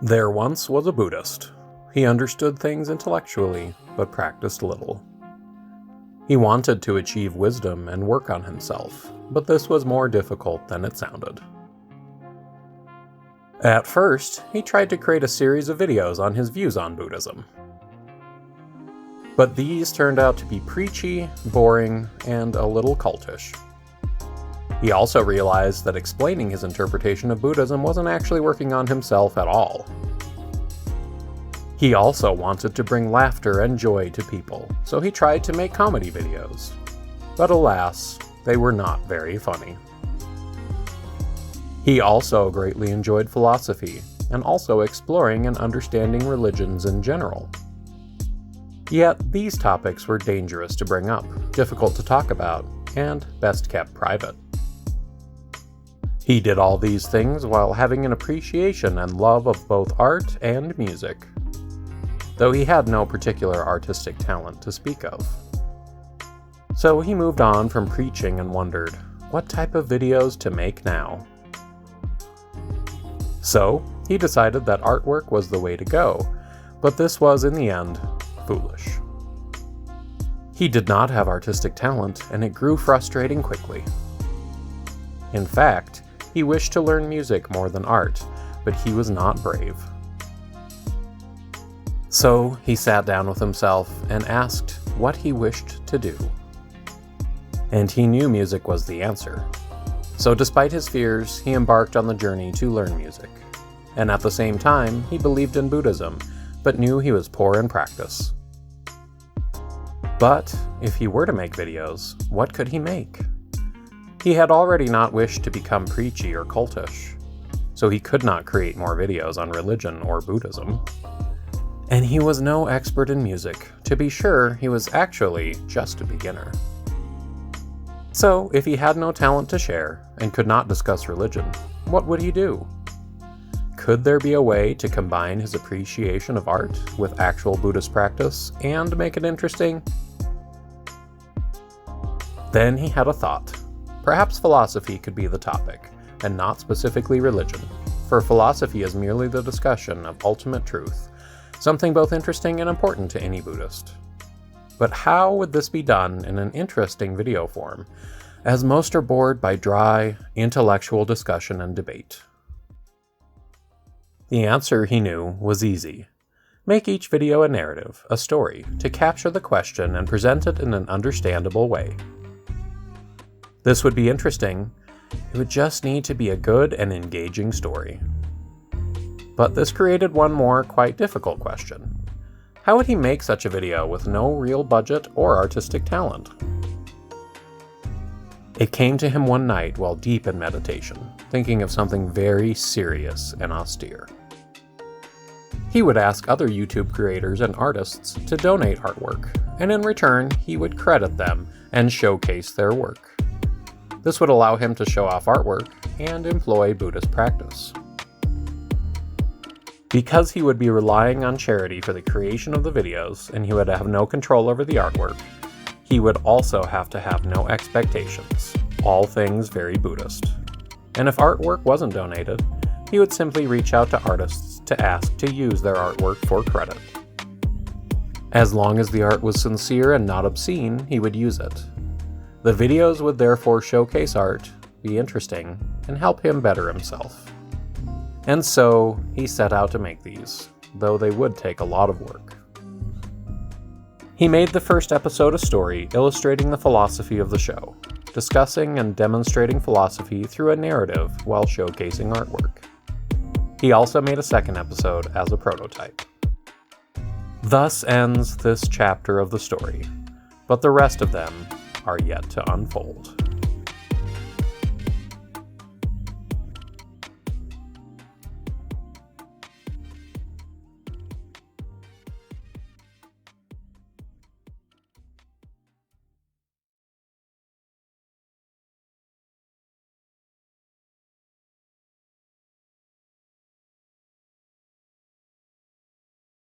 There once was a Buddhist. He understood things intellectually, but practiced little. He wanted to achieve wisdom and work on himself, but this was more difficult than it sounded. At first, he tried to create a series of videos on his views on Buddhism. But these turned out to be preachy, boring, and a little cultish. He also realized that explaining his interpretation of Buddhism wasn't actually working on himself at all. He also wanted to bring laughter and joy to people, so he tried to make comedy videos. But alas, they were not very funny. He also greatly enjoyed philosophy, and also exploring and understanding religions in general. Yet these topics were dangerous to bring up, difficult to talk about, and best kept private. He did all these things while having an appreciation and love of both art and music, though he had no particular artistic talent to speak of. So he moved on from preaching and wondered, what type of videos to make now? So he decided that artwork was the way to go, but this was in the end foolish. He did not have artistic talent, and it grew frustrating quickly. In fact, he wished to learn music more than art, but he was not brave. So he sat down with himself and asked what he wished to do. And he knew music was the answer. So despite his fears, he embarked on the journey to learn music. And at the same time, he believed in Buddhism, but knew he was poor in practice. But if he were to make videos, what could he make? He had already not wished to become preachy or cultish, so he could not create more videos on religion or Buddhism. And he was no expert in music. To be sure, he was actually just a beginner. So, if he had no talent to share, and could not discuss religion, what would he do? Could there be a way to combine his appreciation of art with actual Buddhist practice and make it interesting? Then he had a thought. Perhaps philosophy could be the topic, and not specifically religion, for philosophy is merely the discussion of ultimate truth, something both interesting and important to any Buddhist. But how would this be done in an interesting video form, as most are bored by dry, intellectual discussion and debate? The answer, he knew, was easy. Make each video a narrative, a story, to capture the question and present it in an understandable way. This would be interesting. It would just need to be a good and engaging story. But this created one more, quite difficult question. How would he make such a video with no real budget or artistic talent? It came to him one night while deep in meditation, thinking of something very serious and austere. He would ask other YouTube creators and artists to donate artwork, and in return, he would credit them and showcase their work. This would allow him to show off artwork and employ Buddhist practice. Because he would be relying on charity for the creation of the videos, and he would have no control over the artwork, he would also have to have no expectations, all things very Buddhist. And if artwork wasn't donated, he would simply reach out to artists to ask to use their artwork for credit. As long as the art was sincere and not obscene, he would use it. The videos would therefore showcase art, be interesting, and help him better himself. And so, he set out to make these, though they would take a lot of work. He made the first episode a story illustrating the philosophy of the show, discussing and demonstrating philosophy through a narrative while showcasing artwork. He also made a second episode as a prototype. Thus ends this chapter of the story, but the rest of them are yet to unfold.